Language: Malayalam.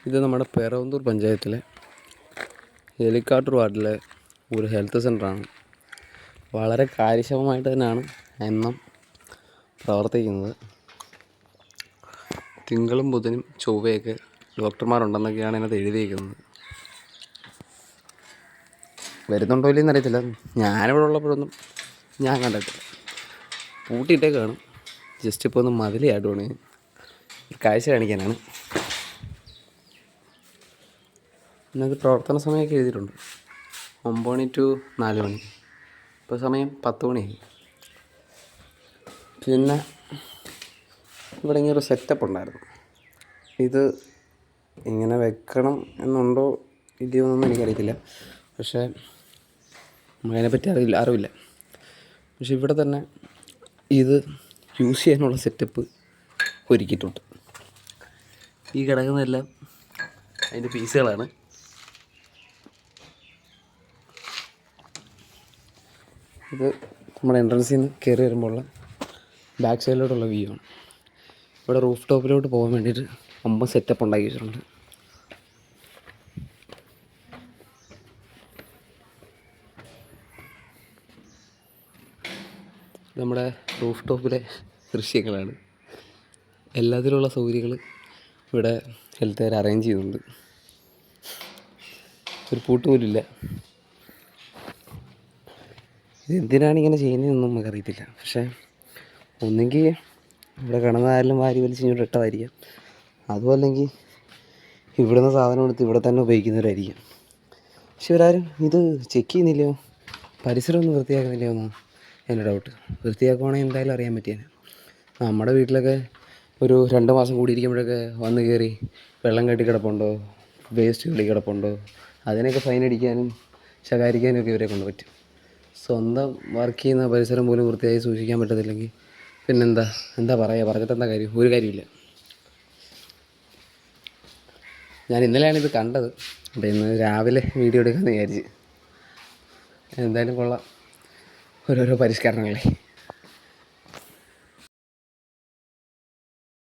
ഇത് നമ്മുടെ പേരവന്തൂർ പഞ്ചായത്തിലെ എലിക്കാട്ടൂർ വാർഡിലെ ഒരു ഹെൽത്ത് സെൻ്ററാണ്. വളരെ കാര്യക്ഷമമായിട്ട് തന്നെയാണ് എന്നും പ്രവർത്തിക്കുന്നത്. തിങ്കളും ബുധനും ചൊവ്വയൊക്കെ ഡോക്ടർമാരുണ്ടെന്നൊക്കെയാണ് ഇതിനകത്ത് എഴുതിയിരിക്കുന്നത്. വരുന്നുണ്ടോ ഇല്ലെന്ന് അറിയത്തില്ല. ഞാനിവിടെ ഉള്ളപ്പോഴൊന്നും ഞാൻ കണ്ടിട്ടില്ല. പൂട്ടിയിട്ടേ കാണും. ജസ്റ്റ് ഇപ്പോൾ ഒന്ന് മതിലിയായിട്ടുമാണ് കാഴ്ച കാണിക്കാനാണ്. ഇന്നത് പ്രവർത്തന സമയമൊക്കെ എഴുതിയിട്ടുണ്ട്. 9 മണി ടു 4 മണി. ഇപ്പോൾ സമയം 10 മണിയായി. പിന്നെ ഇവിടെ ഇങ്ങനെ ഒരു സെറ്റപ്പ് ഉണ്ടായിരുന്നു. ഇത് ഇങ്ങനെ വെക്കണം എന്നുണ്ടോ ഇല്ലയോ എന്നൊന്നും എനിക്കറിയത്തില്ല. പക്ഷേ അതിനെപ്പറ്റി അറിവില്ല. പക്ഷെ ഇവിടെ തന്നെ ഇത് യൂസ് ചെയ്യാനുള്ള സെറ്റപ്പ് ഒരുക്കിയിട്ടുണ്ട്. ഈ കിടക്കുന്നതെല്ലാം അതിൻ്റെ പീസുകളാണ്. ഇത് നമ്മുടെ എൻട്രൻസിൽ നിന്ന് കയറി വരുമ്പോഴുള്ള ബാക്ക് സൈഡിലോട്ടുള്ള വ്യൂ ആണ്. ഇവിടെ റൂഫ് ടോപ്പിലോട്ട് പോകാൻ വേണ്ടിയിട്ട് സെറ്റപ്പ് ഉണ്ടാക്കി വെച്ചിട്ടുണ്ട്. നമ്മുടെ റൂഫ് ടോപ്പിലെ ദൃശ്യങ്ങളാണ്. എല്ലാത്തിലുള്ള സൗകര്യങ്ങൾ ഇവിടെ ഹെൽത്തുകാർ അറേഞ്ച് ചെയ്യുന്നുണ്ട്. ഒരു പൂട്ടുപോലില്ല. ഇതെന്തിനാണ് ഇങ്ങനെ ചെയ്യുന്നതെന്നൊന്നും നമുക്കറിയത്തില്ല. പക്ഷേ ഒന്നെങ്കിൽ ഇവിടെ കിടന്നായാലും വാരി വലിച്ച് ഇങ്ങോട്ട് ഇട്ടതായിരിക്കാം. അതും അല്ലെങ്കിൽ ഇവിടുന്ന് സാധനം എടുത്ത് ഇവിടെ തന്നെ ഉപയോഗിക്കുന്നവരായിരിക്കും. പക്ഷെ ഇവരാരും ഇത് ചെക്ക് ചെയ്യുന്നില്ലയോ, പരിസരം ഒന്നും വൃത്തിയാക്കുന്നില്ലയോ എന്നാണ് എൻ്റെ ഡൗട്ട്. വൃത്തിയാക്കുവാണെങ്കിൽ എന്തായാലും അറിയാൻ പറ്റിയാണ്. നമ്മുടെ വീട്ടിലൊക്കെ ഒരു 2 മാസം കൂടി ഇരിക്കുമ്പോഴൊക്കെ വന്ന് കയറി വെള്ളം കെട്ടി കിടപ്പുണ്ടോ, വേസ്റ്റ് കളി കിടപ്പുണ്ടോ, അതിനൊക്കെ ഫൈൻ അടിക്കാനും ശകാരിക്കാനും ഒക്കെ ഇവരെ കൊണ്ട് പറ്റും. സ്വന്തം വർക്ക് ചെയ്യുന്ന പരിസരം പോലും വൃത്തിയായി സൂക്ഷിക്കാൻ പറ്റത്തില്ലെങ്കിൽ പിന്നെന്താ പറയുക, പറഞ്ഞിട്ട് എന്താ കാര്യം? ഒരു കാര്യമില്ല. ഞാൻ ഇന്നലെയാണിത് കണ്ടത്. അപ്പോൾ ഇന്ന് രാവിലെ വീഡിയോ എടുക്കാമെന്ന് വിചാരിച്ച്. എന്തായാലും കൊള്ളാം ഓരോരോ പരിഷ്കരണങ്ങളെ.